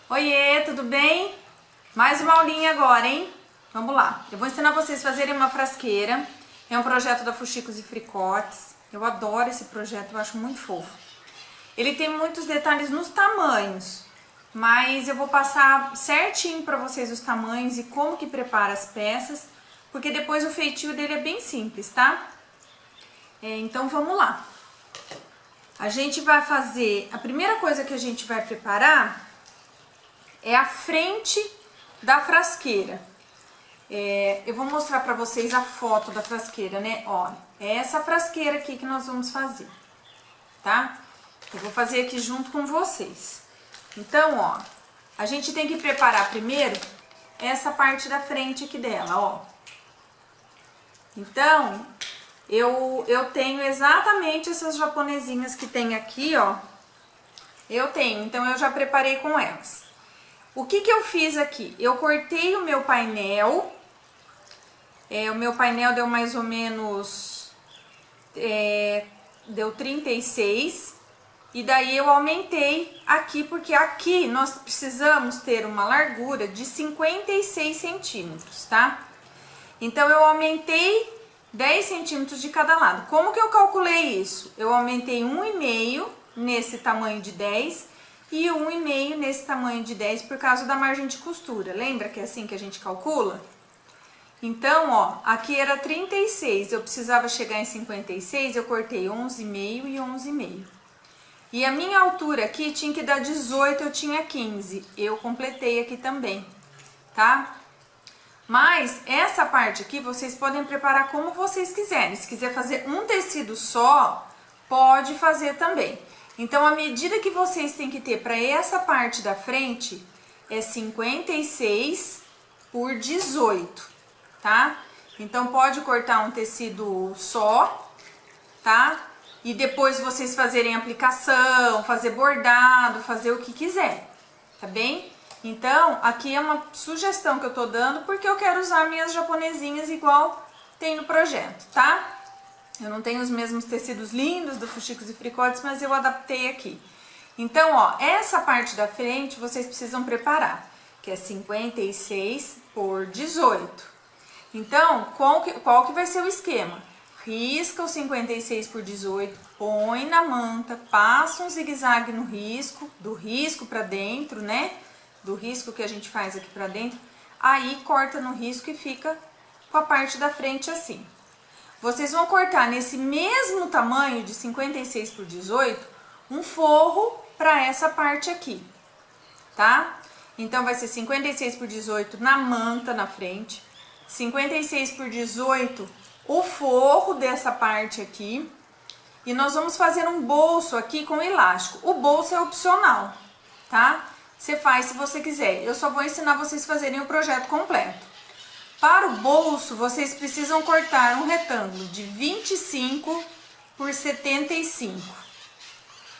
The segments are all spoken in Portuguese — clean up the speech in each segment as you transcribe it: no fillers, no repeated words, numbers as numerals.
Oiê, tudo bem? Mais uma aulinha agora, hein? Vamos lá. Eu vou ensinar vocês a fazerem uma frasqueira. É um projeto da Fuxicos e Fricotes. Eu adoro esse projeto, eu acho muito fofo. Ele tem muitos detalhes nos tamanhos, mas eu vou passar certinho para vocês os tamanhos e como que prepara as peças, porque depois o feitio dele é bem simples, tá? Então vamos lá. A gente vai fazer, a primeira coisa que a gente vai preparar é a frente da frasqueira. Eu vou mostrar pra vocês a foto da frasqueira, né? Ó, é essa frasqueira aqui que nós vamos fazer, tá? Eu vou fazer aqui junto com vocês. Então, ó, a gente tem que preparar primeiro essa parte da frente aqui dela, ó. Então, eu tenho exatamente essas japonesinhas que tem aqui, ó. Eu tenho, então eu já preparei com elas. O que eu fiz aqui? Eu cortei o meu painel. O meu painel deu mais ou menos... deu 36. E daí eu aumentei aqui, porque aqui nós precisamos ter uma largura de 56 centímetros, tá? Então eu aumentei 10 centímetros de cada lado. Como que eu calculei isso? Eu aumentei 1,5 nesse tamanho de 10 e 1,5 nesse tamanho de 10 por causa da margem de costura. Lembra que é assim que a gente calcula? Então, ó, aqui era 36, eu precisava chegar em 56, eu cortei 11,5 e 11,5. E a minha altura aqui tinha que dar 18, eu tinha 15. Eu completei aqui também, tá? Mas essa parte aqui vocês podem preparar como vocês quiserem. Se quiser fazer um tecido só, pode fazer também. Então, a medida que vocês têm que ter para essa parte da frente é 56 por 18, tá? Então, pode cortar um tecido só, tá? E depois vocês fazerem aplicação, fazer bordado, fazer o que quiser, tá bem? Então, aqui é uma sugestão que eu tô dando porque eu quero usar minhas japonesinhas igual tem no projeto, tá? Eu não tenho os mesmos tecidos lindos do Fuxicos e Fricotes, mas eu adaptei aqui. Então, ó, essa parte da frente vocês precisam preparar, que é 56 por 18. Então, qual que vai ser o esquema? Risca o 56 por 18, põe na manta, passa um zigue-zague no risco, do risco pra dentro, né? Do risco que a gente faz aqui pra dentro. Aí, corta no risco e fica com a parte da frente assim. Vocês vão cortar nesse mesmo tamanho de 56 por 18, um forro para essa parte aqui, tá? Então, vai ser 56 por 18 na manta, na frente. 56 por 18, o forro dessa parte aqui. E nós vamos fazer um bolso aqui com elástico. O bolso é opcional, tá? Você faz se você quiser. Eu só vou ensinar vocês a fazerem o projeto completo. Para o bolso, vocês precisam cortar um retângulo de 25 por 75,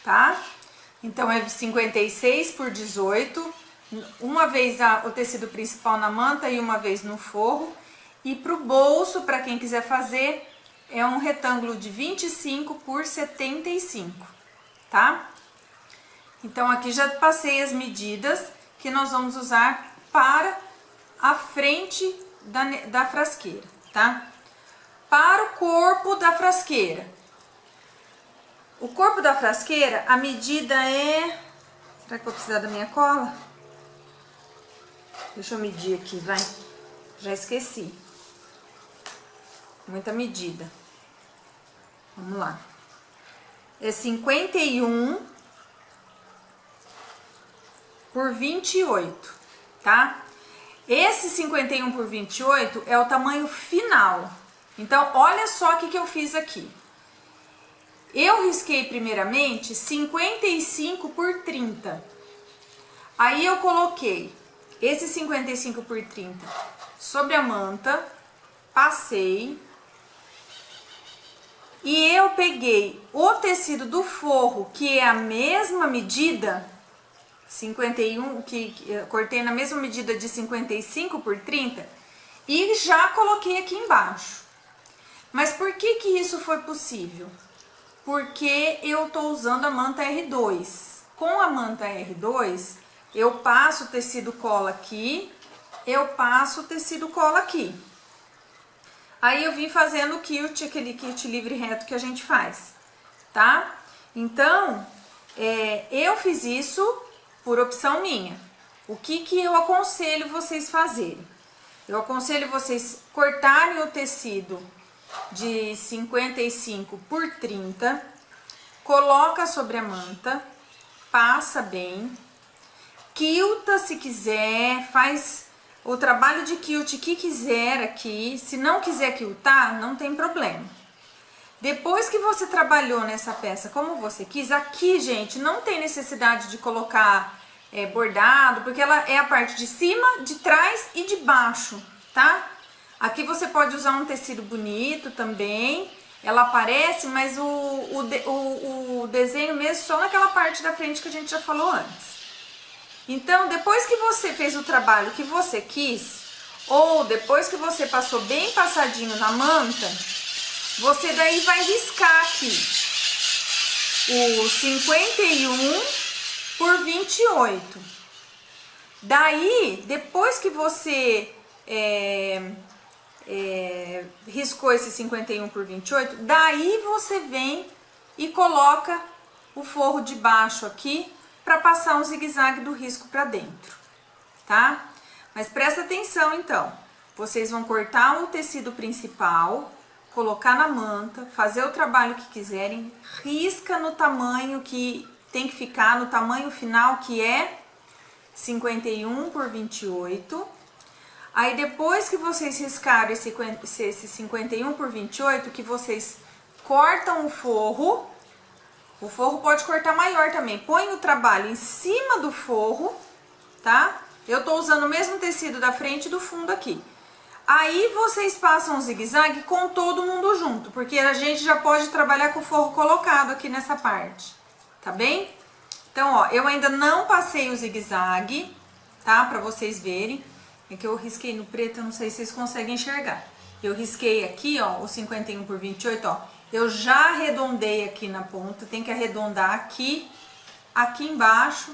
tá? Então, é 56 por 18, uma vez o tecido principal na manta e uma vez no forro. E para o bolso, para quem quiser fazer, é um retângulo de 25 por 75, tá? Então, aqui já passei as medidas que nós vamos usar para a frente da frasqueira, tá? Para o corpo da frasqueira. O corpo da frasqueira, a medida é... Será que eu vou precisar da minha cola? Deixa eu medir aqui, vai. Já esqueci. Muita medida. Vamos lá. É 51 por 28, tá? Esse 51 por 28 é o tamanho final. Então, olha só o que eu fiz aqui. Eu risquei primeiramente 55 por 30. Aí eu coloquei esse 55 por 30 sobre a manta, passei. E eu peguei o tecido do forro, que é a mesma medida, 51, que eu cortei na mesma medida de 55 por 30, e já coloquei aqui embaixo. Mas por que isso foi possível? Porque eu tô usando a manta R2. Com a manta R2, eu passo o tecido cola aqui, eu passo o tecido cola aqui. Aí eu vim fazendo o quilt, aquele quilt livre reto que a gente faz, tá? Então, eu fiz isso por opção minha. O que eu aconselho vocês fazerem? Eu aconselho vocês cortarem o tecido de 55 por 30, coloca sobre a manta, passa bem, quilta se quiser, faz o trabalho de quilt que quiser aqui. Se não quiser quiltar, não tem problema. Depois que você trabalhou nessa peça como você quis, aqui, gente, não tem necessidade de colocar bordado, porque ela é a parte de cima, de trás e de baixo, tá? Aqui você pode usar um tecido bonito também, ela aparece, mas o desenho mesmo só naquela parte da frente que a gente já falou antes. Então, depois que você fez o trabalho que você quis, ou depois que você passou bem passadinho na manta, você daí vai riscar aqui o 51 por 28. Daí, depois que você riscou esse 51 por 28, daí você vem e coloca o forro de baixo aqui para passar um zigue-zague do risco para dentro, tá? Mas presta atenção então, vocês vão cortar o tecido principal, colocar na manta, fazer o trabalho que quiserem, risca no tamanho que tem que ficar, no tamanho final, que é 51 por 28. Aí depois que vocês riscaram esse 51 por 28, que vocês cortam o forro pode cortar maior também, põe o trabalho em cima do forro, tá? Eu tô usando o mesmo tecido da frente e do fundo aqui. Aí vocês passam o zigue-zague com todo mundo junto, porque a gente já pode trabalhar com o forro colocado aqui nessa parte, tá bem? Então, ó, eu ainda não passei o zigue-zague, tá? Pra vocês verem. É que eu risquei no preto, eu não sei se vocês conseguem enxergar. Eu risquei aqui, ó, o 51 por 28, ó. Eu já arredondei aqui na ponta, tem que arredondar aqui, aqui embaixo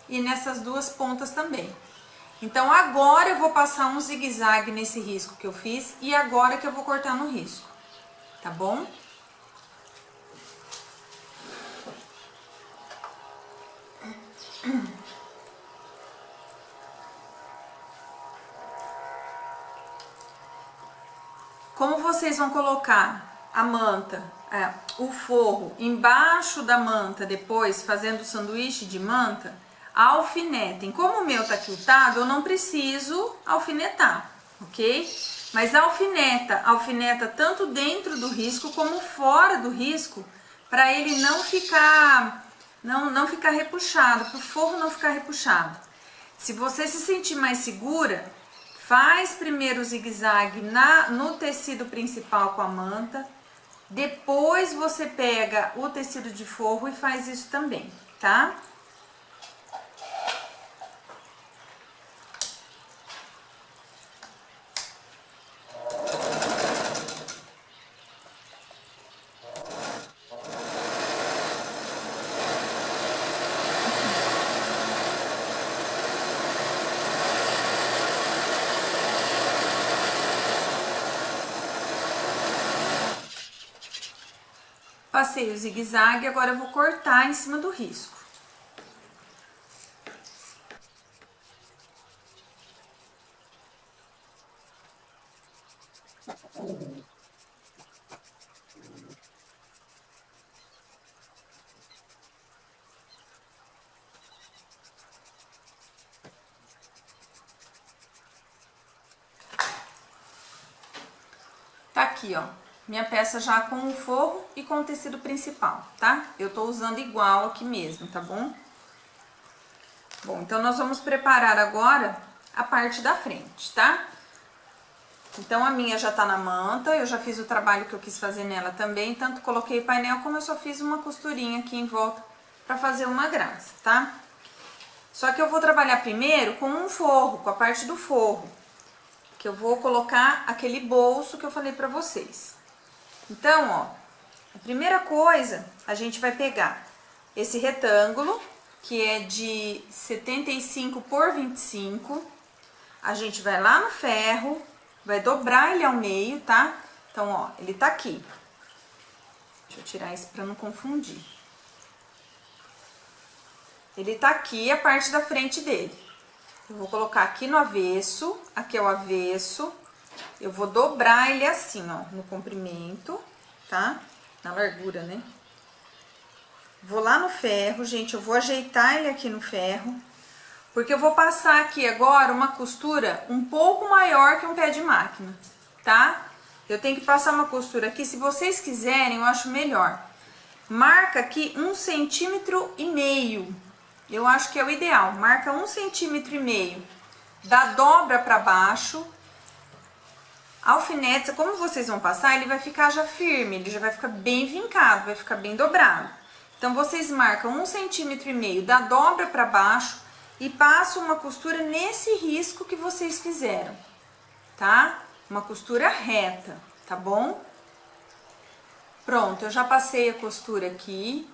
e nessas duas pontas também. Então, agora eu vou passar um zigue-zague nesse risco que eu fiz e agora que eu vou cortar no risco, tá bom? Como vocês vão colocar a manta, o forro embaixo da manta depois, fazendo o sanduíche de manta, alfinetem. Como o meu tá quiltado, eu não preciso alfinetar, ok? Mas alfineta tanto dentro do risco como fora do risco, para ele não ficar repuxado, para o forro não ficar repuxado. Se você se sentir mais segura, faz primeiro o zigue-zague no tecido principal com a manta, depois você pega o tecido de forro e faz isso também, tá? Passei o zigue-zague, agora eu vou cortar em cima do risco. Tá aqui, ó. Minha peça já com o forro e com o tecido principal, tá? Eu tô usando igual aqui mesmo, tá bom? Bom, então nós vamos preparar agora a parte da frente, tá? Então a minha já tá na manta, eu já fiz o trabalho que eu quis fazer nela também, tanto coloquei o painel como eu só fiz uma costurinha aqui em volta pra fazer uma graça, tá? Só que eu vou trabalhar primeiro com um forro, com a parte do forro, que eu vou colocar aquele bolso que eu falei pra vocês. Então, ó, a primeira coisa, a gente vai pegar esse retângulo, que é de 75 por 25. A gente vai lá no ferro, vai dobrar ele ao meio, tá? Então, ó, ele tá aqui. Deixa eu tirar isso pra não confundir. Ele tá aqui, a parte da frente dele. Eu vou colocar aqui no avesso, aqui é o avesso. Eu vou dobrar ele assim, ó, no comprimento, tá? Na largura, né? Vou lá no ferro, gente, eu vou ajeitar ele aqui no ferro, porque eu vou passar aqui agora uma costura um pouco maior que um pé de máquina, tá? Eu tenho que passar uma costura aqui, se vocês quiserem, eu acho melhor. Marca aqui 1,5 cm, eu acho que é o ideal. Marca 1,5 cm, da dobra pra baixo. Alfinete, como vocês vão passar, ele vai ficar já firme, ele já vai ficar bem vincado, vai ficar bem dobrado. Então, vocês marcam 1,5 cm da dobra pra baixo e passam uma costura nesse risco que vocês fizeram, tá? Uma costura reta, tá bom? Pronto, eu já passei a costura aqui.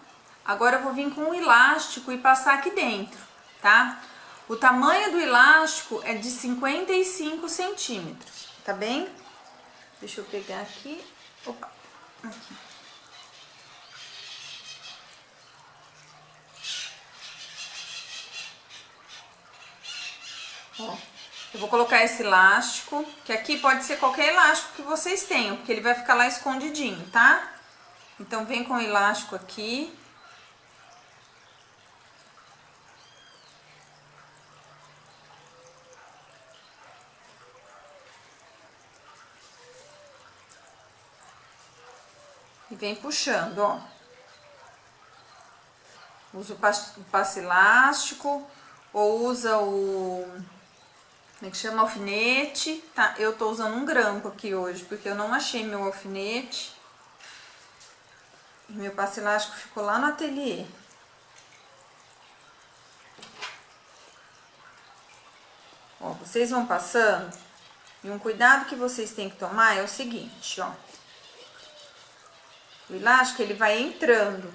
Agora eu vou vir com o elástico e passar aqui dentro, tá? O tamanho do elástico é de 55 centímetros, tá bem? Deixa eu pegar aqui. Opa, aqui. Ó, eu vou colocar esse elástico, que aqui pode ser qualquer elástico que vocês tenham, porque ele vai ficar lá escondidinho, tá? Então, vem com o elástico aqui. E vem puxando, ó. Usa o passo elástico, ou usa o... como é que chama? Alfinete, tá? Eu tô usando um grampo aqui hoje, porque eu não achei meu alfinete. E meu passo elástico ficou lá no ateliê. Ó, vocês vão passando, e um cuidado que vocês têm que tomar é o seguinte, ó. O elástico, ele vai entrando.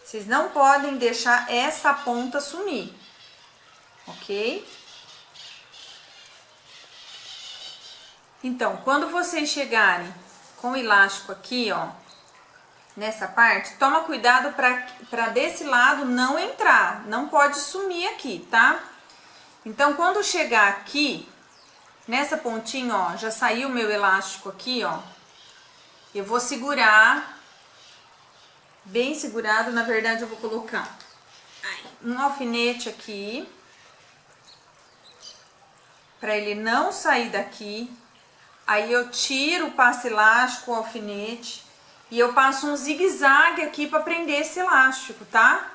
Vocês não podem deixar essa ponta sumir, ok? Então, quando vocês chegarem com o elástico aqui, ó, nessa parte, toma cuidado pra desse lado não entrar, não pode sumir aqui, tá? Então, quando chegar aqui, nessa pontinha, ó, já saiu o meu elástico aqui, ó, eu vou segurar, bem segurado, na verdade eu vou colocar um alfinete aqui, pra ele não sair daqui. Aí eu tiro o passo elástico, o alfinete, e eu passo um zigue-zague aqui pra prender esse elástico, tá?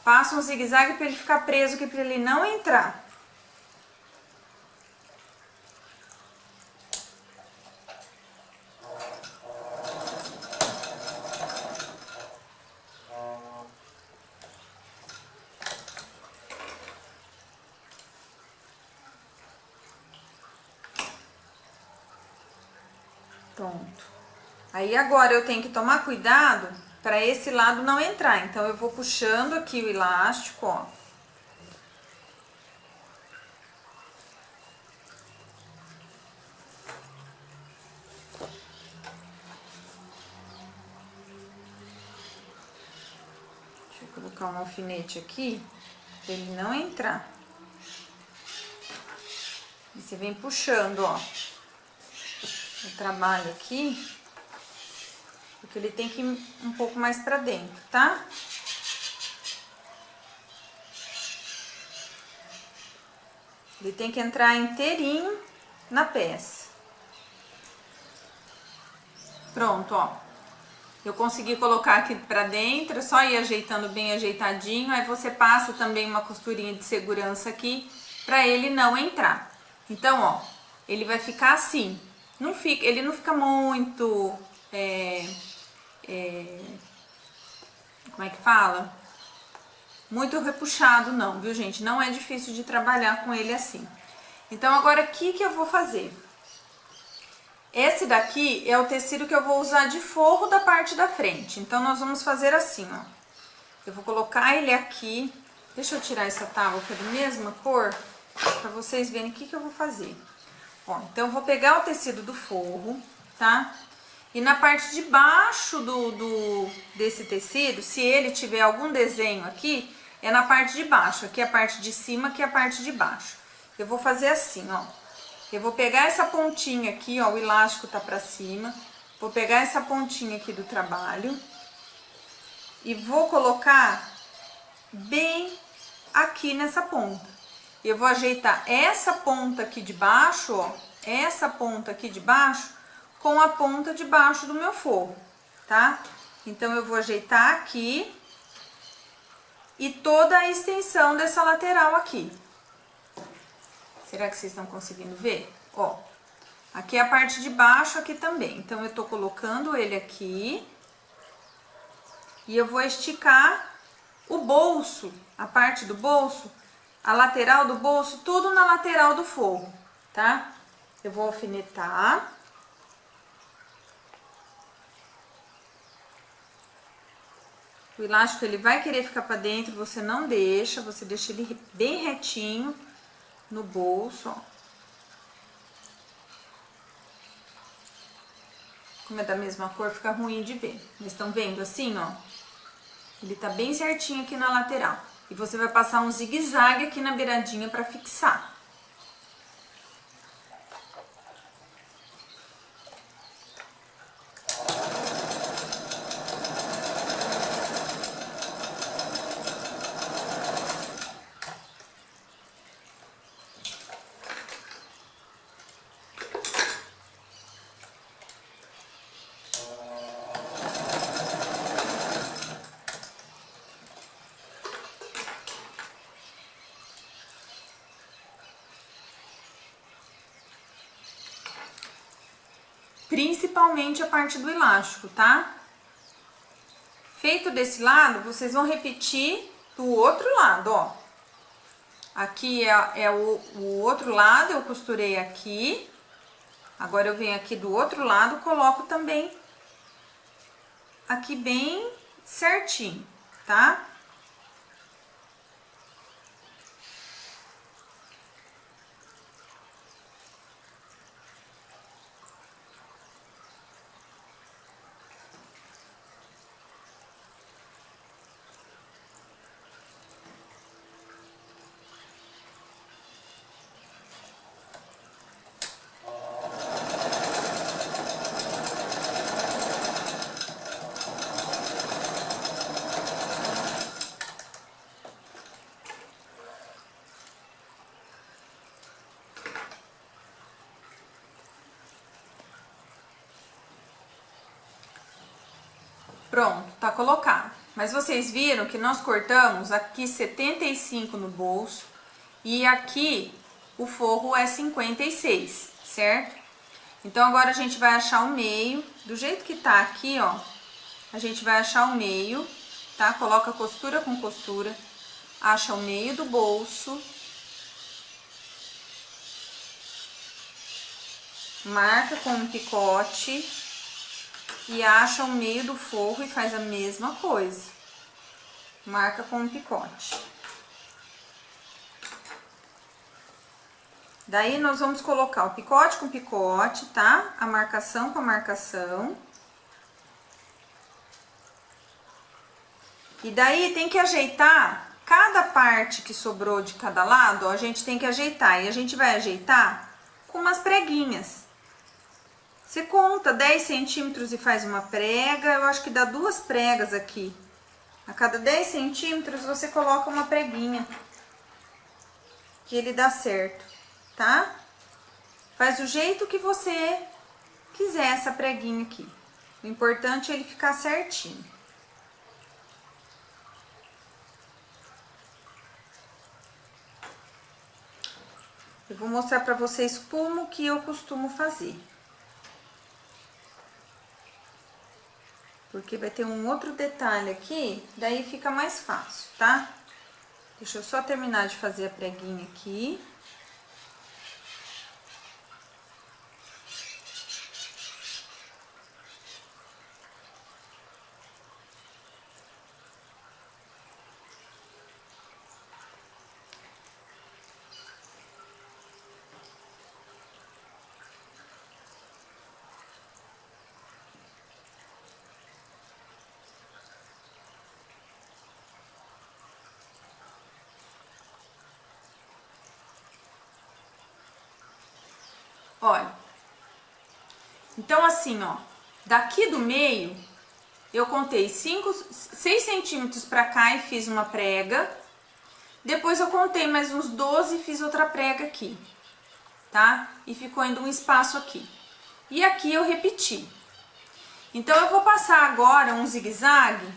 Passo um zigue-zague pra ele ficar preso aqui, pra ele não entrar. Pronto. Aí agora eu tenho que tomar cuidado para esse lado não entrar. Então eu vou puxando aqui o elástico, ó. Deixa eu colocar um alfinete aqui para ele não entrar. E você vem puxando, ó. Eu trabalho aqui, porque ele tem que ir um pouco mais pra dentro, tá? Ele tem que entrar inteirinho na peça. Pronto, ó. Eu consegui colocar aqui pra dentro, é só ir ajeitando bem ajeitadinho. Aí você passa também uma costurinha de segurança aqui, pra ele não entrar. Então, ó, ele vai ficar assim. Não fica, ele não fica muito, como é que fala? Muito repuxado não, viu, gente? Não é difícil de trabalhar com ele assim. Então, agora, o que eu vou fazer? Esse daqui é o tecido que eu vou usar de forro da parte da frente. Então, nós vamos fazer assim, ó. Eu vou colocar ele aqui. Deixa eu tirar essa tábua que é da mesma cor, pra vocês verem o que eu vou fazer. Ó, então eu vou pegar o tecido do forro, tá? E na parte de baixo desse tecido, se ele tiver algum desenho aqui, é na parte de baixo. Aqui é a parte de cima, aqui é a parte de baixo. Eu vou fazer assim, ó. Eu vou pegar essa pontinha aqui, ó, o elástico tá pra cima. Vou pegar essa pontinha aqui do trabalho e vou colocar bem aqui nessa ponta. Eu vou ajeitar essa ponta aqui de baixo, ó, essa ponta aqui de baixo com a ponta de baixo do meu forro, tá? Então, eu vou ajeitar aqui e toda a extensão dessa lateral aqui. Será que vocês estão conseguindo ver? Ó, aqui é a parte de baixo, aqui também. Então, eu tô colocando ele aqui e eu vou esticar o bolso, a parte do bolso, a lateral do bolso, tudo na lateral do forro, tá? Eu vou alfinetar. O elástico, ele vai querer ficar pra dentro, você não deixa, você deixa ele bem retinho no bolso, ó. Como é da mesma cor, fica ruim de ver. Vocês estão vendo assim, ó? Ele tá bem certinho aqui na lateral. E você vai passar um zigue-zague aqui na beiradinha pra fixar. Principalmente a parte do elástico, tá? Feito desse lado, vocês vão repetir do outro lado, ó. Aqui é o outro lado, eu costurei aqui. Agora eu venho aqui do outro lado, coloco também aqui bem certinho, tá? Pronto, tá colocado. Mas vocês viram que nós cortamos aqui 75 no bolso e aqui o forro é 56, certo? Então, agora a gente vai achar o meio, do jeito que tá aqui, ó, a gente vai achar o meio, tá? Coloca costura com costura, acha o meio do bolso, marca com um picote e acha o meio do forro e faz a mesma coisa. Marca com um picote. Daí, nós vamos colocar o picote com picote, tá? A marcação com a marcação. E daí, tem que ajeitar cada parte que sobrou de cada lado, ó, a gente tem que ajeitar. E a gente vai ajeitar com umas preguinhas. Você conta 10 centímetros e faz uma prega, eu acho que dá 2 pregas aqui. A cada 10 centímetros você coloca uma preguinha, que ele dá certo, tá? Faz do jeito que você quiser essa preguinha aqui. O importante é ele ficar certinho. Eu vou mostrar pra vocês como que eu costumo fazer. Porque vai ter um outro detalhe aqui, daí fica mais fácil, tá? Deixa eu só terminar de fazer a preguinha aqui. Olha, então assim, ó, daqui do meio, eu contei 6 centímetros pra cá e fiz uma prega. Depois eu contei mais uns 12 e fiz outra prega aqui, tá? E ficou ainda um espaço aqui. E aqui eu repeti. Então eu vou passar agora um zigue-zague,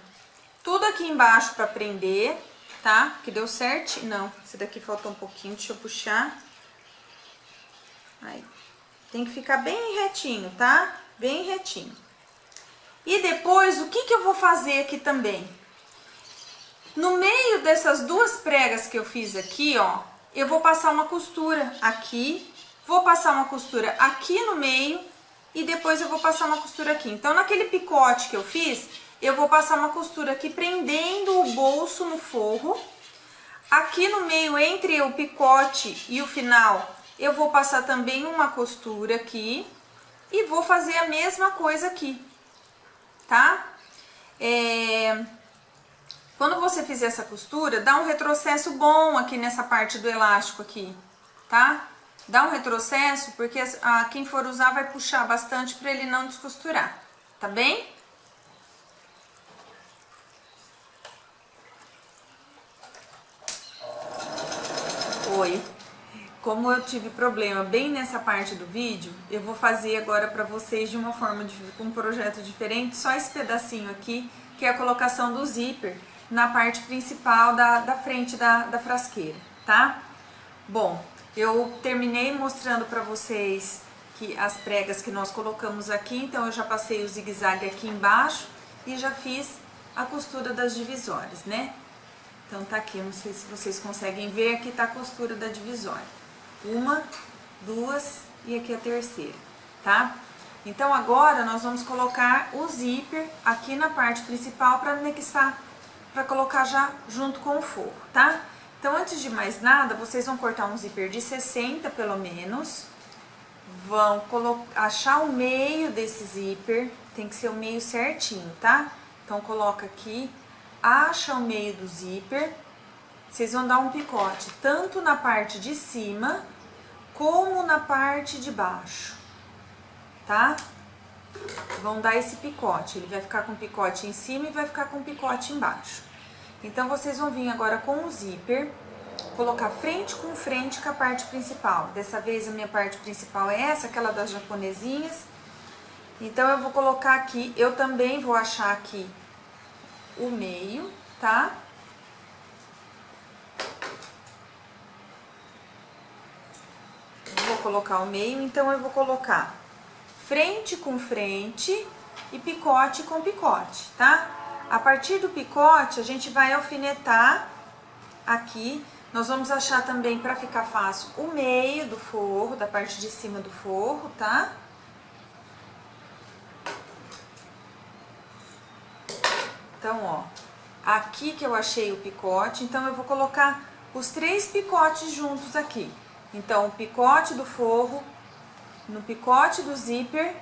tudo aqui embaixo pra prender, tá? Que deu certo? Não, esse daqui faltou um pouquinho, deixa eu puxar. Aí. Tem que ficar bem retinho, tá? Bem retinho. E depois, o que que eu vou fazer aqui também? No meio dessas duas pregas que eu fiz aqui, ó, eu vou passar uma costura aqui, vou passar uma costura aqui no meio e depois eu vou passar uma costura aqui. Então, naquele picote que eu fiz, eu vou passar uma costura aqui prendendo o bolso no forro. Aqui no meio, entre o picote e o final, eu vou passar também uma costura aqui e vou fazer a mesma coisa aqui, tá? Quando você fizer essa costura, dá um retrocesso bom aqui nessa parte do elástico aqui, tá? Dá um retrocesso, porque quem for usar vai puxar bastante para ele não descosturar, tá bem? Oi, como eu tive problema bem nessa parte do vídeo, eu vou fazer agora para vocês de uma forma, com um projeto diferente, só esse pedacinho aqui, que é a colocação do zíper na parte principal da frente da frasqueira, tá? Bom, eu terminei mostrando para vocês que as pregas que nós colocamos aqui, então eu já passei o zigue-zague aqui embaixo e já fiz a costura das divisórias, né? Então tá aqui, eu não sei se vocês conseguem ver, aqui tá a costura da divisória. Uma, duas e aqui a terceira, tá? Então agora nós vamos colocar o zíper aqui na parte principal para anexar, para colocar já junto com o forro, tá? Então antes de mais nada, vocês vão cortar um zíper de 60 pelo menos, vão achar o meio desse zíper, tem que ser o meio certinho, tá? Então coloca aqui, acha o meio do zíper, vocês vão dar um picote tanto na parte de cima como na parte de baixo, tá? Vão dar esse picote, ele vai ficar com picote em cima e vai ficar com picote embaixo. Então vocês vão vir agora com o zíper, colocar frente com frente com a parte principal. Dessa vez a minha parte principal é essa, aquela das japonesinhas. Então eu vou colocar aqui, eu também vou achar aqui o meio, tá? Vou colocar o meio, então eu vou colocar frente com frente e picote com picote, tá? A partir do picote, a gente vai alfinetar aqui. Nós vamos achar também, para ficar fácil, o meio do forro, da parte de cima do forro, tá? Então, ó, aqui que eu achei o picote, então eu vou colocar os 3 picotes juntos aqui. Então, o picote do forro, no picote do zíper,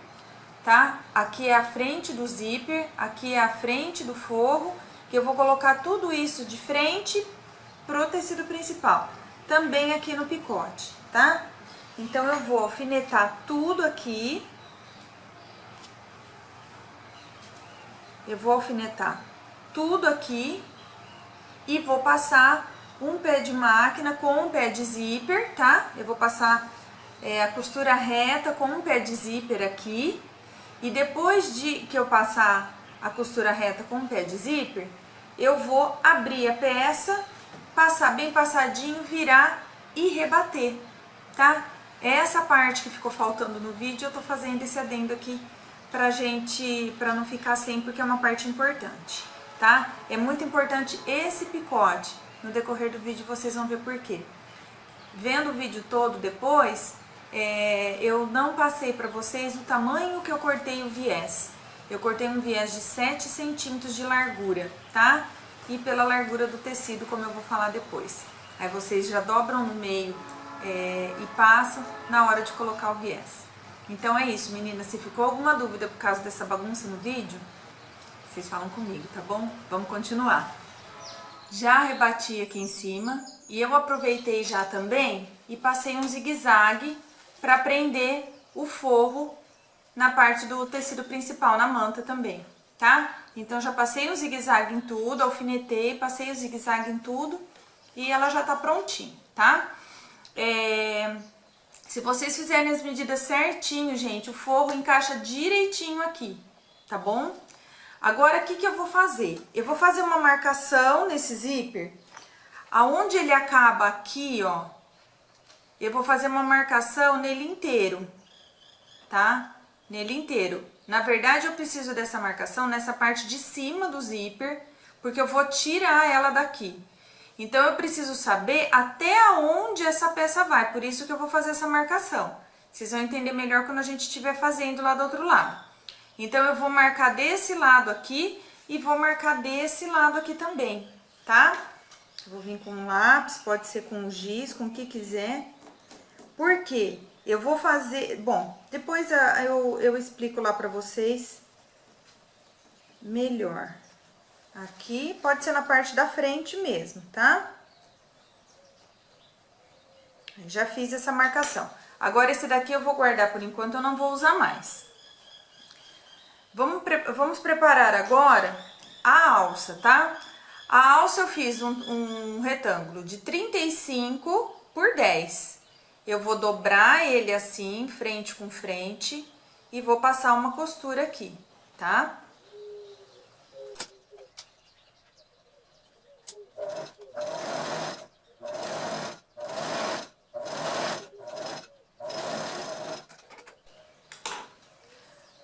tá? Aqui é a frente do zíper, aqui é a frente do forro, que eu vou colocar tudo isso de frente pro tecido principal. Também aqui no picote, tá? Então, eu vou alfinetar tudo aqui. Eu vou alfinetar tudo aqui e vou passar um pé de máquina com um pé de zíper, tá? Eu vou passar a costura reta com um pé de zíper aqui. E depois que eu passar a costura reta com um pé de zíper, eu vou abrir a peça, passar bem passadinho, virar e rebater, tá? Essa parte que ficou faltando no vídeo, eu tô fazendo esse adendo aqui pra não ficar sem, porque é uma parte importante, tá? É muito importante esse picote. No decorrer do vídeo vocês vão ver por quê. Vendo o vídeo todo depois, eu não passei pra vocês o tamanho que eu cortei o viés. Eu cortei um viés de 7 centímetros de largura, tá? E pela largura do tecido, como eu vou falar depois. Aí vocês já dobram no meio e passam na hora de colocar o viés. Então é isso, meninas. Se ficou alguma dúvida por causa dessa bagunça no vídeo, vocês falam comigo, tá bom? Vamos continuar. Já rebati aqui em cima e eu aproveitei já também e passei um zigue-zague para prender o forro na parte do tecido principal, na manta também, tá? Então, já passei o zigue-zague em tudo, alfinetei, passei o zigue-zague em tudo e ela já tá prontinha, tá? Se vocês fizerem as medidas certinho, gente, o forro encaixa direitinho aqui, tá bom? Agora, o que que eu vou fazer? Eu vou fazer uma marcação nesse zíper, aonde ele acaba aqui, ó, eu vou fazer uma marcação nele inteiro, tá? Nele inteiro. Na verdade, eu preciso dessa marcação nessa parte de cima do zíper, porque eu vou tirar ela daqui. Então, eu preciso saber até aonde essa peça vai, por isso que eu vou fazer essa marcação. Vocês vão entender melhor quando a gente estiver fazendo lá do outro lado. Então, eu vou marcar desse lado aqui e vou marcar desse lado aqui também, tá? Eu vou vir com um lápis, pode ser com um giz, com o que quiser. Por quê? Eu vou fazer... Bom, depois eu explico lá pra vocês melhor. Aqui, pode ser na parte da frente mesmo, tá? Já fiz essa marcação. Agora, esse daqui eu vou guardar por enquanto, eu não vou usar mais. Vamos preparar agora a alça, tá? A alça eu fiz um retângulo de 35 por 10. Eu vou dobrar ele assim, frente com frente, e vou passar uma costura aqui, tá?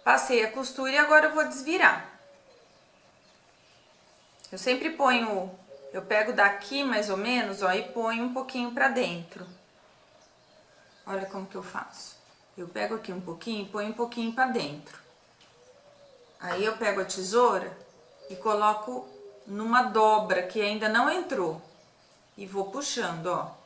Passei a costura e agora eu vou desvirar. Eu sempre ponho, eu pego daqui mais ou menos, ó, e ponho um pouquinho pra dentro. Olha como que eu faço. Eu pego aqui um pouquinho e ponho um pouquinho pra dentro. Aí eu pego a tesoura e coloco numa dobra que ainda não entrou. E vou puxando, ó.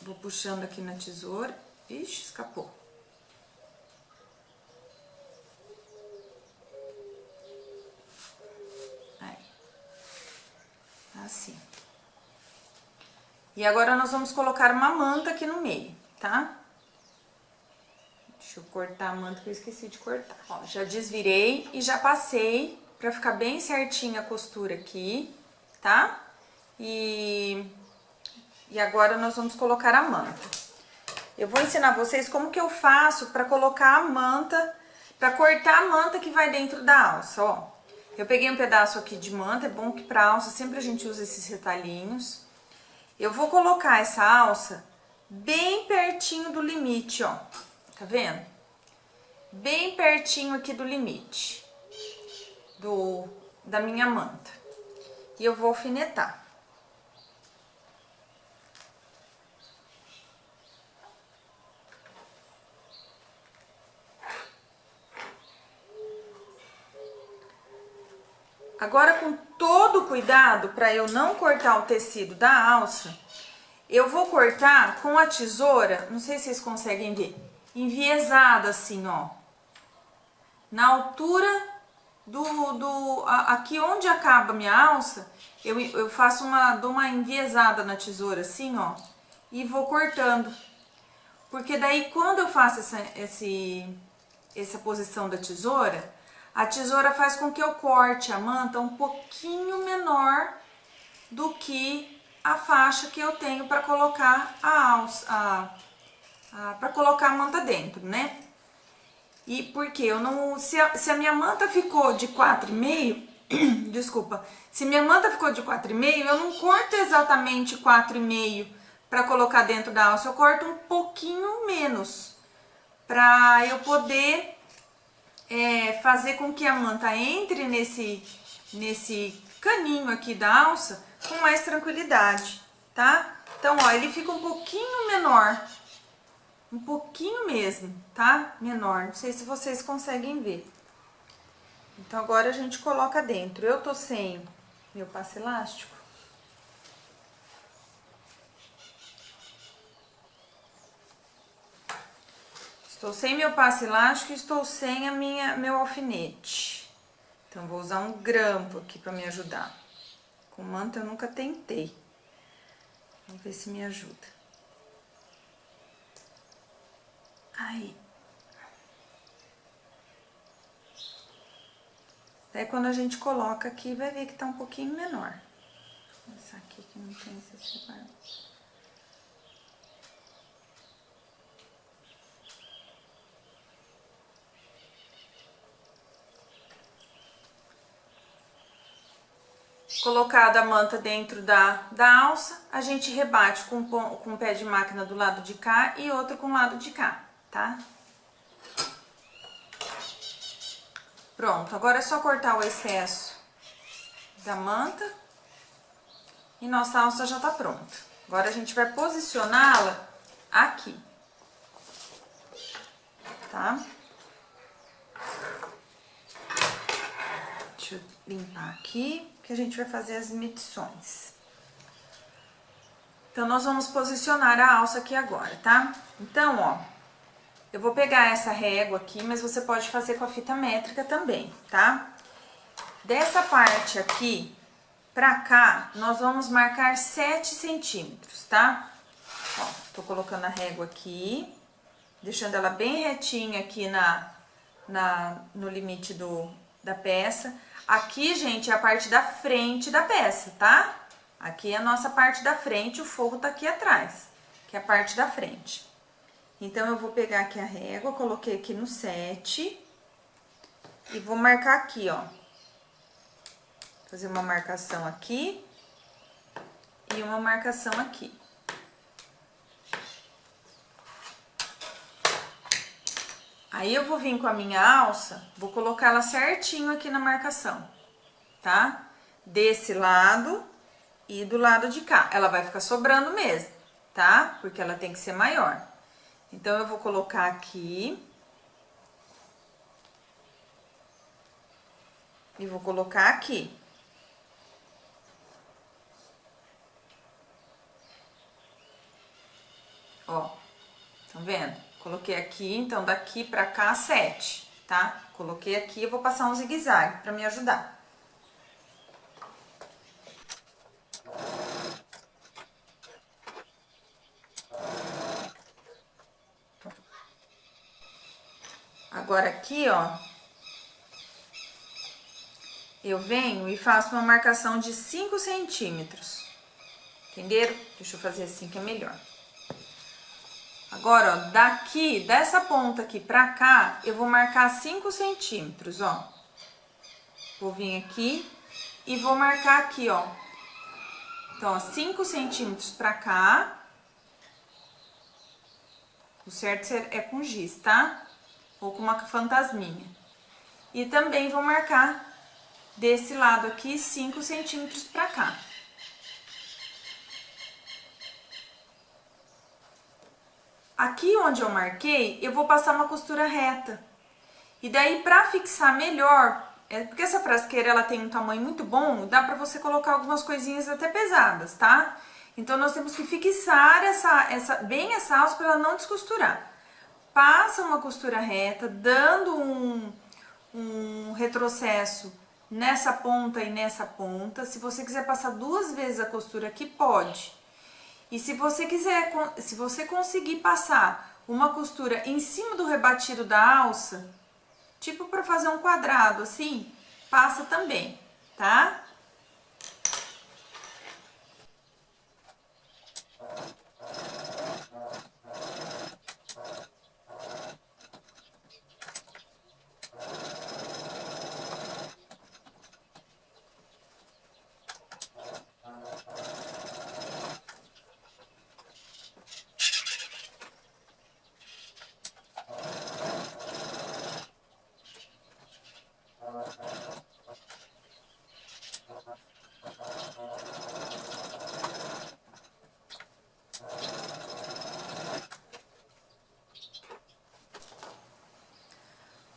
Vou puxando aqui na tesoura. Ixi, escapou. Aí. Assim. E agora nós vamos colocar uma manta aqui no meio, tá? Deixa eu cortar a manta que eu esqueci de cortar. Ó, já desvirei e já passei pra ficar bem certinha a costura aqui, tá? E agora nós vamos colocar a manta. Eu vou ensinar vocês como que eu faço pra colocar a manta, pra cortar a manta que vai dentro da alça, ó. Eu peguei um pedaço aqui de manta, é bom que pra alça sempre a gente usa esses retalhinhos. Eu vou colocar essa alça bem pertinho do limite, ó. Tá vendo? Bem pertinho aqui do limite da minha manta. E eu vou alfinetar. Agora, com todo cuidado, para eu não cortar o tecido da alça, eu vou cortar com a tesoura, não sei se vocês conseguem ver, enviesada assim, ó. Na altura aqui onde acaba a minha alça, eu faço dou uma enviesada na tesoura assim, ó, e vou cortando. Porque daí, quando eu faço essa posição da tesoura, a tesoura faz com que eu corte a manta um pouquinho menor do que a faixa que eu tenho para colocar a alça, para colocar a manta dentro, né? E porque eu não, se a minha manta ficou de 4,5, desculpa, se minha manta ficou de 4,5, eu não corto exatamente 4,5 para colocar dentro da alça, eu corto um pouquinho menos, para eu poder fazer com que a manta entre nesse caninho aqui da alça com mais tranquilidade, tá? Então, ó, ele fica um pouquinho menor, um pouquinho mesmo, tá? Menor, não sei se vocês conseguem ver. Então, agora a gente coloca dentro. Eu tô sem meu passo elástico. Estou sem meu passo elástico e estou sem meu alfinete. Então, vou usar um grampo aqui para me ajudar. Com manta eu nunca tentei. Vamos ver se me ajuda. Aí. Daí quando a gente coloca aqui, vai ver que tá um pouquinho menor. Vou começar aqui que não tem esse separado. Colocada a manta dentro da alça, a gente rebate com um pé de máquina do lado de cá e outro com o lado de cá, tá? Pronto, agora é só cortar o excesso da manta e nossa alça já tá pronta. Agora a gente vai posicioná-la aqui, tá? Deixa eu limpar aqui, que a gente vai fazer as medições. Então, nós vamos posicionar a alça aqui agora, tá? Então, ó, eu vou pegar essa régua aqui, mas você pode fazer com a fita métrica também, tá? Dessa parte aqui pra cá, nós vamos marcar 7 centímetros, tá? Ó, tô colocando a régua aqui, deixando ela bem retinha aqui no limite da peça. Aqui, gente, é a parte da frente da peça, tá? Aqui é a nossa parte da frente, o forro tá aqui atrás, que é a parte da frente. Então, eu vou pegar aqui a régua, coloquei aqui no 7 e vou marcar aqui, ó. Fazer uma marcação aqui e uma marcação aqui. Aí, eu vou vir com a minha alça, vou colocar ela certinho aqui na marcação, tá? Desse lado e do lado de cá. Ela vai ficar sobrando mesmo, tá? Porque ela tem que ser maior. Então, eu vou colocar aqui. E vou colocar aqui. Ó, estão vendo? Coloquei aqui, então daqui pra cá 7, tá? Coloquei aqui, eu vou passar um zigue-zague pra me ajudar. Agora aqui, ó, eu venho e faço uma marcação de 5 centímetros, entenderam? Deixa eu fazer assim que é melhor. Agora, ó, daqui, dessa ponta aqui pra cá, eu vou marcar 5 centímetros, ó. Vou vir aqui e vou marcar aqui, ó. Então, ó, 5 centímetros pra cá. O certo é com giz, tá? Ou com uma fantasminha. E também vou marcar desse lado aqui 5 centímetros pra cá. Aqui onde eu marquei, eu vou passar uma costura reta. E daí, pra fixar melhor, porque essa frasqueira ela tem um tamanho muito bom, dá pra você colocar algumas coisinhas até pesadas, tá? Então, nós temos que fixar bem essa alça pra ela não descosturar. Passa uma costura reta, dando um retrocesso nessa ponta e nessa ponta. Se você quiser passar 2 vezes a costura aqui, pode. E se você conseguir passar uma costura em cima do rebatido da alça, tipo para fazer um quadrado assim, passa também, tá?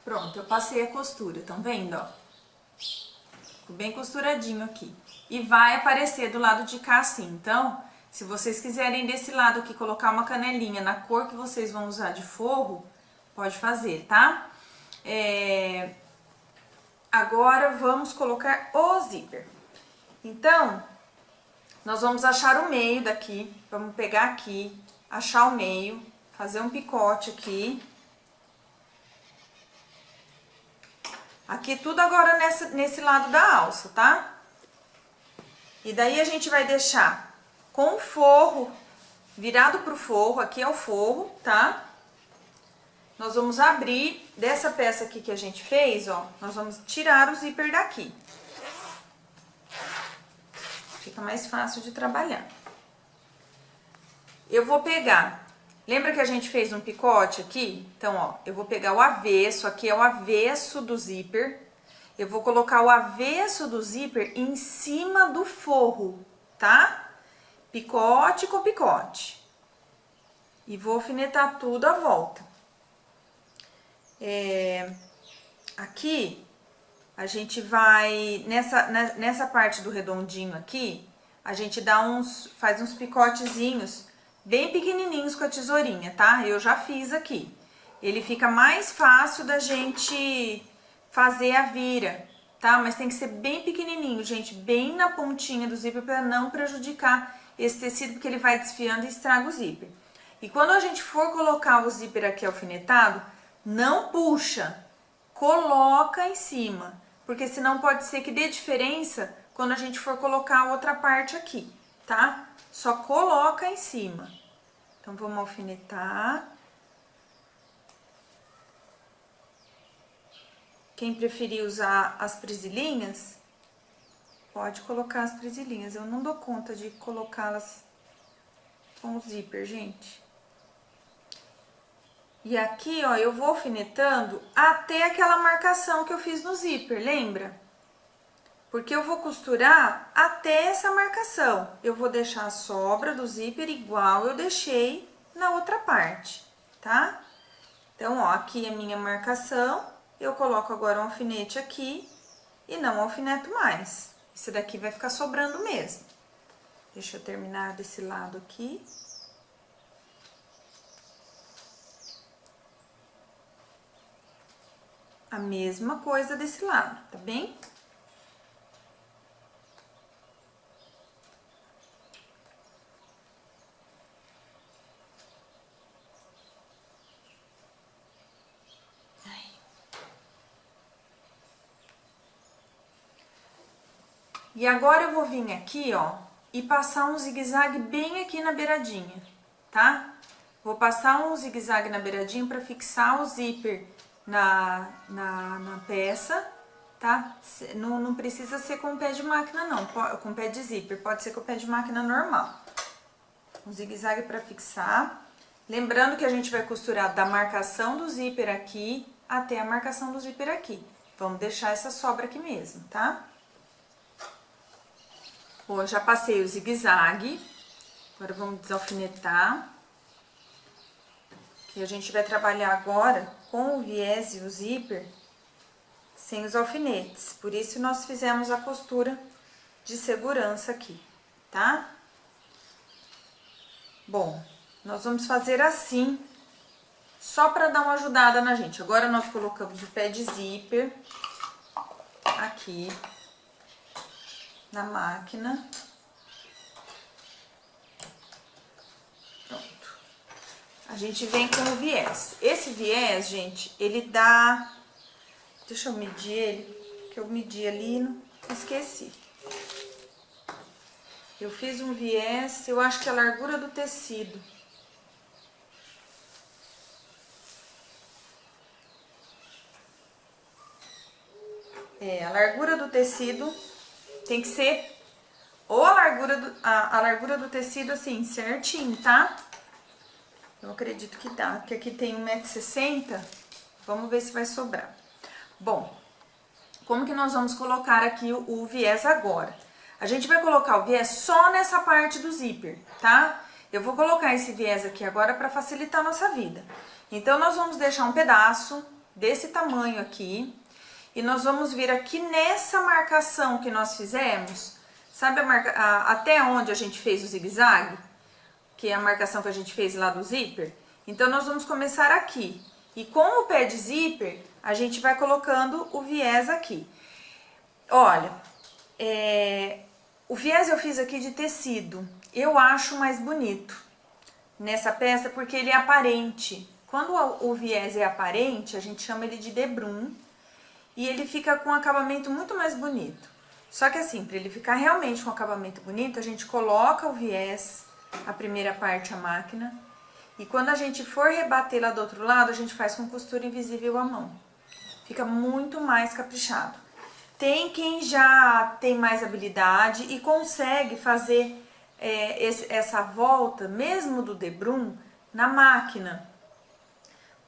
Pronto, eu passei a costura, estão vendo, ó? Ficou bem costuradinho aqui. E vai aparecer do lado de cá assim. Então, se vocês quiserem desse lado aqui colocar uma canelinha na cor que vocês vão usar de forro, pode fazer, tá? Agora, vamos colocar o zíper. Então, Nós vamos achar o meio daqui, vamos pegar aqui, achar o meio, fazer um picote aqui. Aqui tudo agora nesse lado da alça, tá? E daí a gente vai deixar com o forro virado pro forro, aqui é o forro, tá? Nós vamos abrir dessa peça aqui que a gente fez, ó, nós vamos tirar o zíper daqui. Fica mais fácil de trabalhar. Eu vou pegar, lembra que a gente fez um picote aqui? Então, ó, eu vou pegar o avesso, aqui é o avesso do zíper. Eu vou colocar o avesso do zíper em cima do forro, tá? Picote com picote. E vou alfinetar tudo à volta. Aqui, a gente vai, nessa parte do redondinho aqui, a gente faz uns picotezinhos bem pequenininhos com a tesourinha, tá? Eu já fiz aqui. Ele fica mais fácil da gente fazer a vira, tá? Mas tem que ser bem pequenininho, gente, bem na pontinha do zíper para não prejudicar esse tecido, porque ele vai desfiando e estraga o zíper. E quando a gente for colocar o zíper aqui alfinetado, não puxa, coloca em cima, porque senão pode ser que dê diferença quando a gente for colocar a outra parte aqui, tá? Só coloca em cima. Então, vamos alfinetar. Quem preferir usar as presilhinhas, pode colocar as presilhinhas. Eu não dou conta de colocá-las com o zíper, gente. E aqui, ó, eu vou alfinetando até aquela marcação que eu fiz no zíper, lembra? Porque eu vou costurar até essa marcação. Eu vou deixar a sobra do zíper igual eu deixei na outra parte, tá? Então, ó, aqui é a minha marcação. Eu coloco agora um alfinete aqui e não alfineto mais. Esse daqui vai ficar sobrando mesmo. Deixa eu terminar desse lado aqui. A mesma coisa desse lado, tá bem? E agora eu vou vir aqui, ó, e passar um zigue-zague bem aqui na beiradinha, tá? Vou passar um zigue-zague na beiradinha pra fixar o zíper na peça, tá? Não precisa ser com pé de máquina, não, com pé de zíper, pode ser com pé de máquina normal. Um zigue-zague pra fixar. Lembrando que a gente vai costurar da marcação do zíper aqui até a marcação do zíper aqui. Vamos deixar essa sobra aqui mesmo, tá? Bom, eu já passei o zigue-zague, agora vamos desalfinetar. Que a gente vai trabalhar agora com o viés e o zíper sem os alfinetes. Por isso, nós fizemos a costura de segurança aqui, tá? Bom, nós vamos fazer assim, só para dar uma ajudada na gente. Agora, nós colocamos o pé de zíper aqui na máquina. Pronto. A gente vem com o viés. Esse viés, gente, ele dá... Deixa eu medir ele, que eu medi ali, não esqueci. Eu fiz um viés, eu acho que é a largura do tecido. A largura do tecido tem que ser ou a largura do tecido assim, certinho, tá? Eu acredito que dá, porque aqui tem 1,60 m, vamos ver se vai sobrar. Bom, como que nós vamos colocar aqui o viés agora? A gente vai colocar o viés só nessa parte do zíper, tá? Eu vou colocar esse viés aqui agora para facilitar a nossa vida. Então, nós vamos deixar um pedaço desse tamanho aqui e nós vamos vir aqui nessa marcação que nós fizemos, sabe até onde a gente fez o zigue-zague? Que é a marcação que a gente fez lá do zíper? Então, nós vamos começar aqui. E com o pé de zíper, a gente vai colocando o viés aqui. Olha, O viés eu fiz aqui de tecido. Eu acho mais bonito nessa peça porque ele é aparente. Quando o viés é aparente, a gente chama ele de debrum e ele fica com um acabamento muito mais bonito. Só que assim, para ele ficar realmente com um acabamento bonito, a gente coloca o viés, a primeira parte, a máquina, e quando a gente for rebater lá do outro lado, a gente faz com costura invisível à mão. Fica muito mais caprichado. Tem quem já tem mais habilidade e consegue fazer essa volta, mesmo do debrum, na máquina.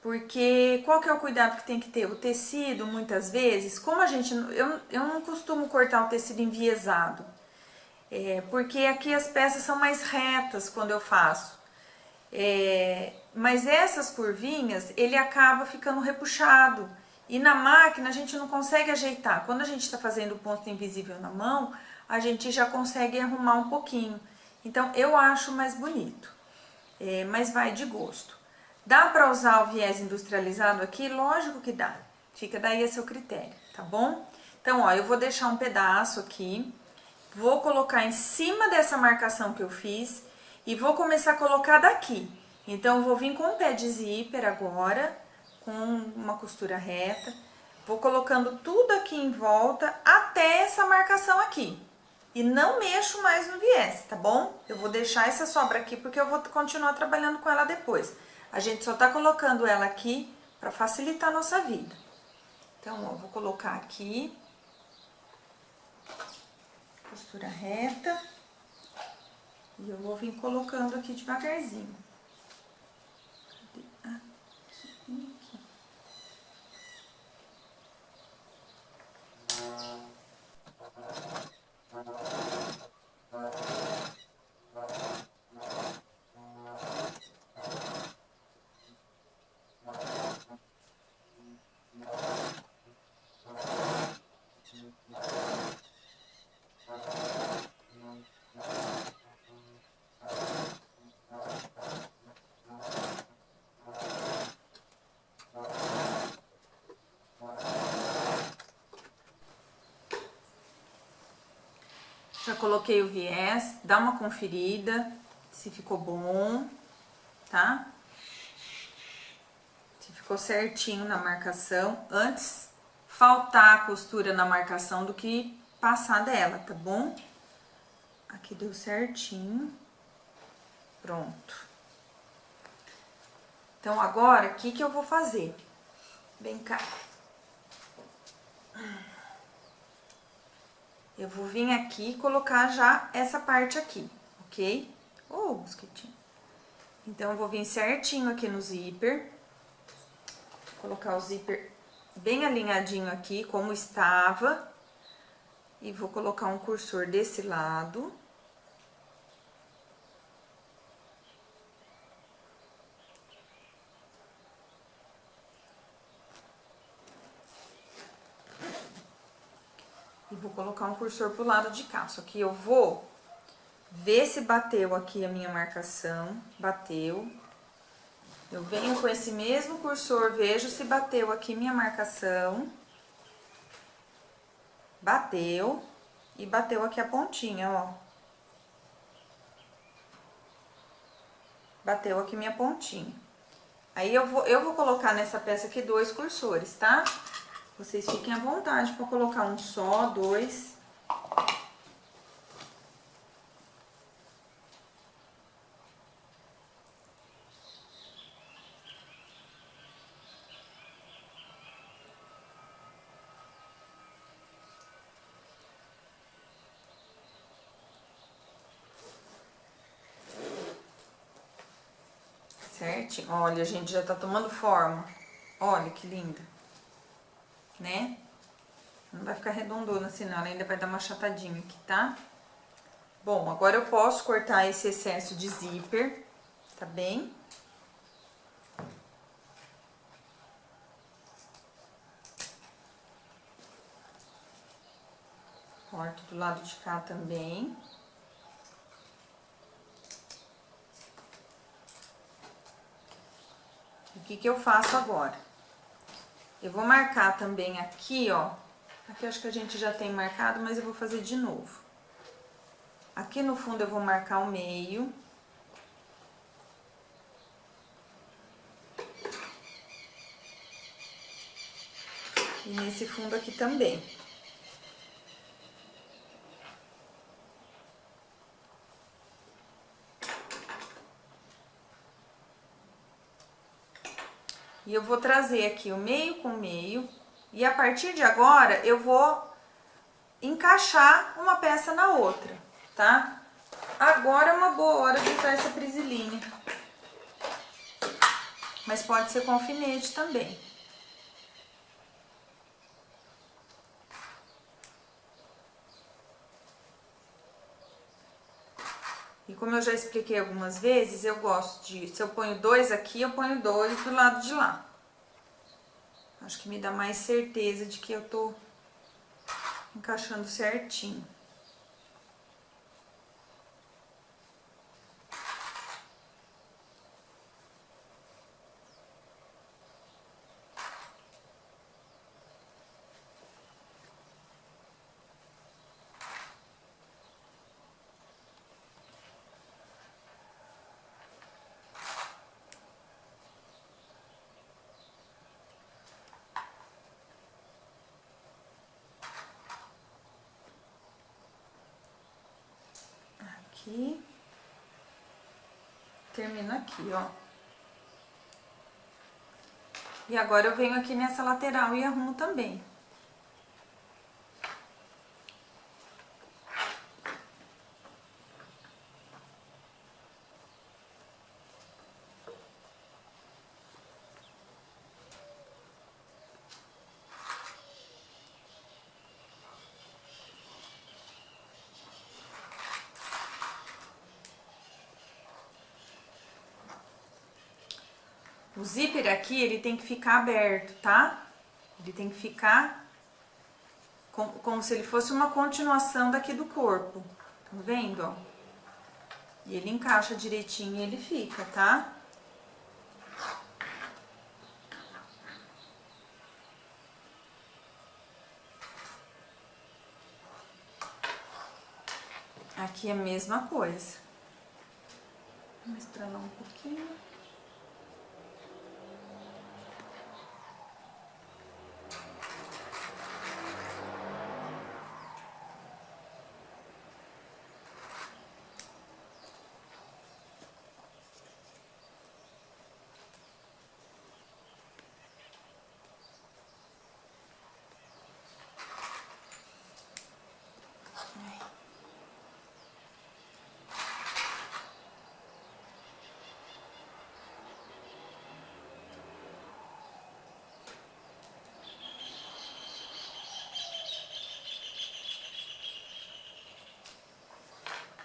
Porque qual que é o cuidado que tem que ter? O tecido, muitas vezes, como a gente... Eu não costumo cortar o tecido enviesado. Porque aqui as peças são mais retas quando eu faço. Mas essas curvinhas, ele acaba ficando repuxado. E na máquina a gente não consegue ajeitar. Quando a gente está fazendo o ponto invisível na mão, a gente já consegue arrumar um pouquinho. Então eu acho mais bonito, mas vai de gosto. Dá para usar o viés industrializado aqui? Lógico que dá. Fica daí a seu critério, tá bom? Então, ó, eu vou deixar um pedaço aqui, vou colocar em cima dessa marcação que eu fiz e vou começar a colocar daqui. Então, eu vou vir com um pé de zíper agora, com uma costura reta, vou colocando tudo aqui em volta até essa marcação aqui. E não mexo mais no viés, tá bom? Eu vou deixar essa sobra aqui porque eu vou continuar trabalhando com ela depois. A gente só tá colocando ela aqui para facilitar a nossa vida. Então, ó, vou colocar aqui, costura reta, e eu vou vir colocando aqui devagarzinho. Aqui. Já coloquei o viés, dá uma conferida se ficou bom, tá? Se ficou certinho na marcação, antes faltar a costura na marcação do que passar dela, tá bom? Aqui deu certinho, pronto. Então agora, o que que eu vou fazer? Vem cá. Eu vou vir aqui e colocar já essa parte aqui, ok? Oh, mosquitinho. Então, eu vou vir certinho aqui no zíper. Vou colocar o zíper bem alinhadinho aqui, como estava. E vou colocar um cursor desse lado. E vou colocar um cursor pro lado de cá. Só que eu vou ver se bateu aqui a minha marcação. Bateu. Eu venho com esse mesmo cursor, vejo se bateu aqui minha marcação. Bateu. E bateu aqui a pontinha, ó. Bateu aqui minha pontinha. Aí eu vou colocar nessa peça aqui 2 cursores, tá? Vocês fiquem à vontade para colocar um só, 2. Certinho. Olha, a gente já tá tomando forma. Olha que linda. Né? Não vai ficar redondona assim não, ela ainda vai dar uma achatadinha aqui, tá? Bom, agora eu posso cortar esse excesso de zíper, tá bem? Corto do lado de cá também. O que que eu faço agora? Eu vou marcar também aqui, ó. Aqui eu acho que a gente já tem marcado, mas eu vou fazer de novo. Aqui no fundo eu vou marcar o meio. E nesse fundo aqui também. E eu vou trazer aqui o meio com meio. E a partir de agora, eu vou encaixar uma peça na outra, tá? Agora é uma boa hora de usar essa prisilinha. Mas pode ser com alfinete também. E como eu já expliquei algumas vezes, eu gosto de... Se eu ponho dois aqui, eu ponho dois do lado de lá. Acho que me dá mais certeza de que eu tô encaixando certinho. Aqui. Termino aqui, ó. E agora eu venho aqui nessa lateral e arrumo também. O zíper aqui, ele tem que ficar aberto, tá? Ele tem que ficar como se ele fosse uma continuação daqui do corpo. Tá vendo, ó? E ele encaixa direitinho e ele fica, tá? Aqui é a mesma coisa. Vamos pra lá um pouquinho.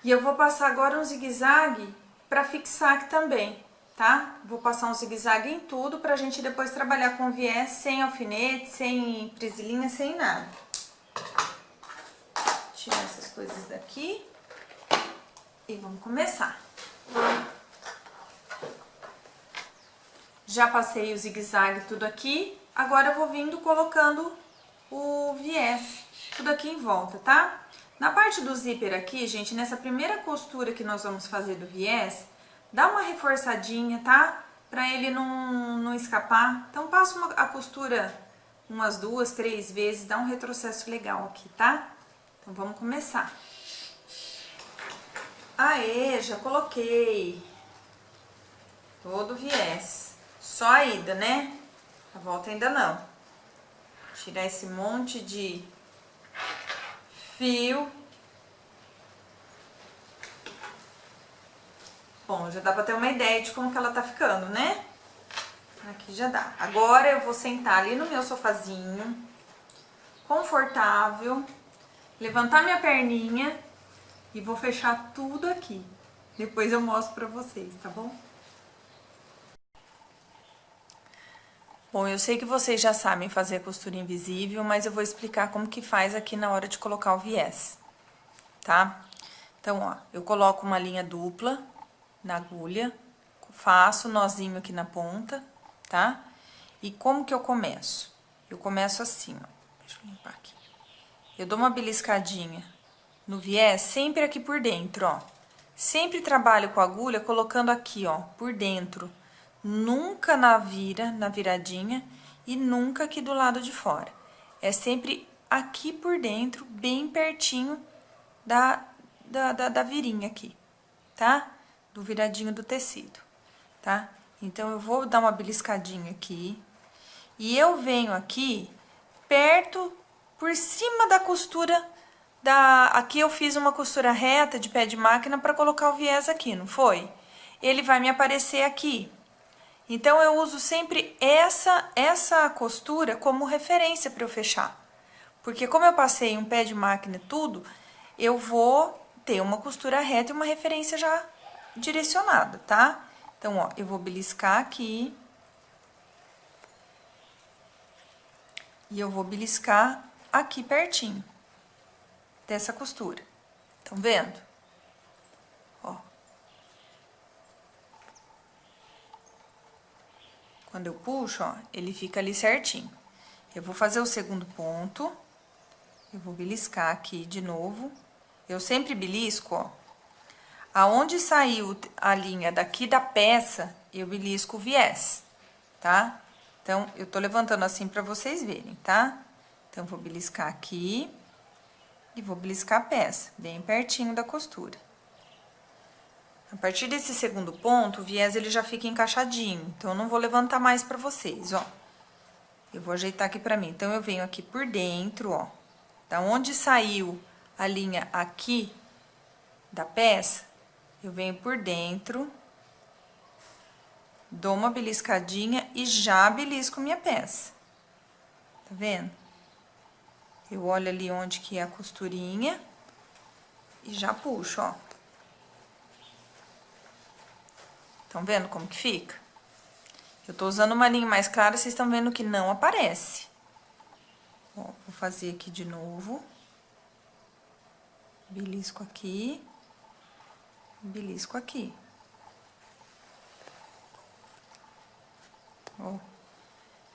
E eu vou passar agora um zigue-zague pra fixar aqui também, tá? Vou passar um zigue-zague em tudo pra gente depois trabalhar com viés sem alfinete, sem prisilinha, sem nada. Tirar essas coisas daqui e vamos começar. Já passei o zigue-zague tudo aqui, agora eu vou vindo colocando o viés tudo aqui em volta, tá? Na parte do zíper aqui, gente, nessa primeira costura que nós vamos fazer do viés, dá uma reforçadinha, tá? Pra ele não escapar. Então, passa a costura umas 2, 3 vezes, dá um retrocesso legal aqui, tá? Então, vamos começar. Aê, já coloquei todo o viés. Só a ida, né? A volta ainda não. Tirar esse monte de fio. Bom, já dá pra ter uma ideia de como que ela tá ficando, né? Aqui já dá. Agora eu vou sentar ali no meu sofazinho, confortável, levantar minha perninha e vou fechar tudo aqui. Depois eu mostro pra vocês, tá bom? Bom, eu sei que vocês já sabem fazer a costura invisível, mas eu vou explicar como que faz aqui na hora de colocar o viés, tá? Então, ó, eu coloco uma linha dupla na agulha, faço nozinho aqui na ponta, tá? E como que eu começo? Eu começo assim, ó, deixa eu limpar aqui. Eu dou uma beliscadinha no viés, sempre aqui por dentro, ó. Sempre trabalho com a agulha colocando aqui, ó, por dentro. Nunca na viradinha e nunca aqui do lado de fora. É sempre aqui por dentro, bem pertinho da virinha aqui, tá? Do viradinho do tecido, tá? Então, eu vou dar uma beliscadinha aqui. E eu venho aqui perto, por cima da costura aqui eu fiz uma costura reta de pé de máquina para colocar o viés aqui, não foi? Ele vai me aparecer aqui. Então, eu uso sempre essa costura como referência para eu fechar. Porque como eu passei um pé de máquina e tudo, eu vou ter uma costura reta e uma referência já direcionada, tá? Então, ó, eu vou beliscar aqui. E eu vou beliscar aqui pertinho dessa costura. Estão vendo? Ó. Quando eu puxo, ó, ele fica ali certinho. Eu vou fazer o segundo ponto. Eu vou beliscar aqui de novo. Eu sempre belisco, ó. Aonde saiu a linha daqui da peça, eu belisco o viés, tá? Então, eu tô levantando assim pra vocês verem, tá? Então, eu vou beliscar aqui e vou beliscar a peça, bem pertinho da costura. A partir desse segundo ponto, o viés ele já fica encaixadinho, então eu não vou levantar mais pra vocês, ó. Eu vou ajeitar aqui pra mim. Então, eu venho aqui por dentro, ó. Da onde saiu a linha aqui da peça, eu venho por dentro, dou uma beliscadinha e já belisco minha peça. Tá vendo? Eu olho ali onde que é a costurinha e já puxo, ó. Estão vendo como que fica? Eu tô usando uma linha mais clara, vocês estão vendo que não aparece. Ó, vou fazer aqui de novo. Belisco aqui. Belisco aqui. Ó.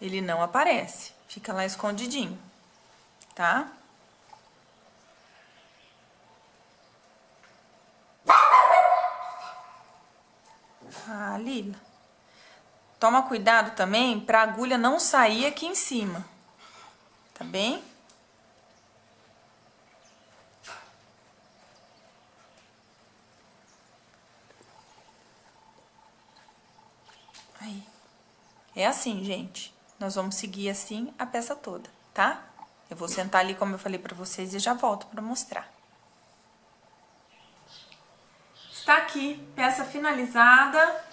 Ele não aparece, fica lá escondidinho, tá? Ah, Lila. Toma cuidado também pra agulha não sair aqui em cima, tá bem? Aí. É assim, gente. Nós vamos seguir assim a peça toda, tá? Eu vou sentar ali, como eu falei pra vocês, e já volto pra mostrar. Está aqui, peça finalizada.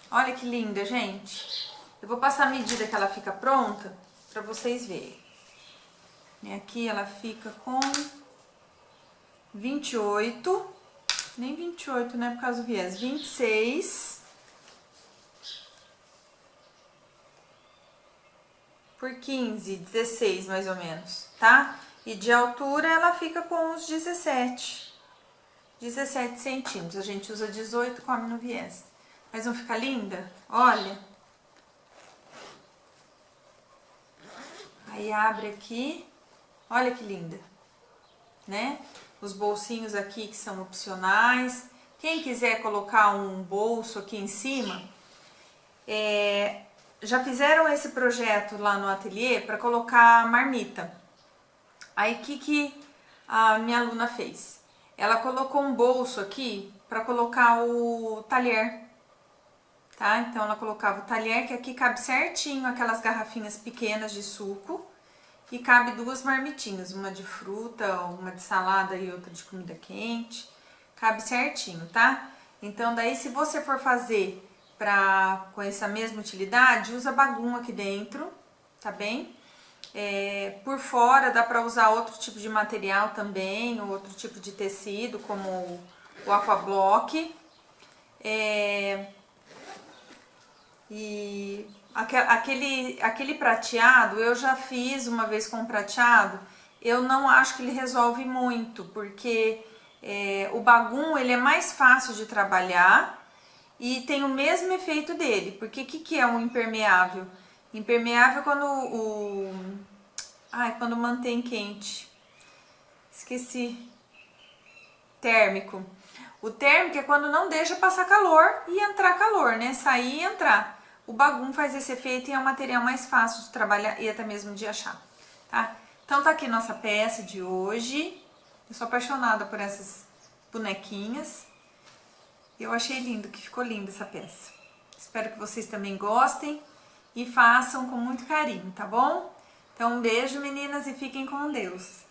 Olha que linda, gente. Eu vou passar a medida que ela fica pronta pra vocês verem. E aqui ela fica com 28, nem 28, né, por causa do viés, 26 por 15, 16 mais ou menos, tá? E de altura ela fica com uns 17 centímetros. A gente usa 18, come no viés. Mas não fica linda? Olha. Aí abre aqui. Olha que linda, né? Os bolsinhos aqui que são opcionais. Quem quiser colocar um bolso aqui em cima, já fizeram esse projeto lá no ateliê para colocar marmita. Aí, o que a minha aluna fez? Ela colocou um bolso aqui para colocar o talher, tá? Então, ela colocava o talher, que aqui cabe certinho aquelas garrafinhas pequenas de suco, e cabe 2 marmitinhas, uma de fruta, uma de salada e outra de comida quente. Cabe certinho, tá? Então, daí, se você for fazer com essa mesma utilidade, usa bagum aqui dentro, tá bem? Por fora dá pra usar outro tipo de material também, ou outro tipo de tecido, como o aquablock. E aquele prateado, eu já fiz uma vez com prateado, eu não acho que ele resolve muito, porque o bagum ele é mais fácil de trabalhar e tem o mesmo efeito dele, porque o que é um impermeável? Impermeável é quando quando mantém quente. Esqueci. Térmico. O térmico é quando não deixa passar calor e entrar calor, né? Sair e entrar. O bagum faz esse efeito e é um material mais fácil de trabalhar e até mesmo de achar, tá? Então tá aqui nossa peça de hoje. Eu sou apaixonada por essas bonequinhas. Eu achei lindo, que ficou linda essa peça. Espero que vocês também gostem e façam com muito carinho, tá bom? Então um beijo, meninas, e fiquem com Deus.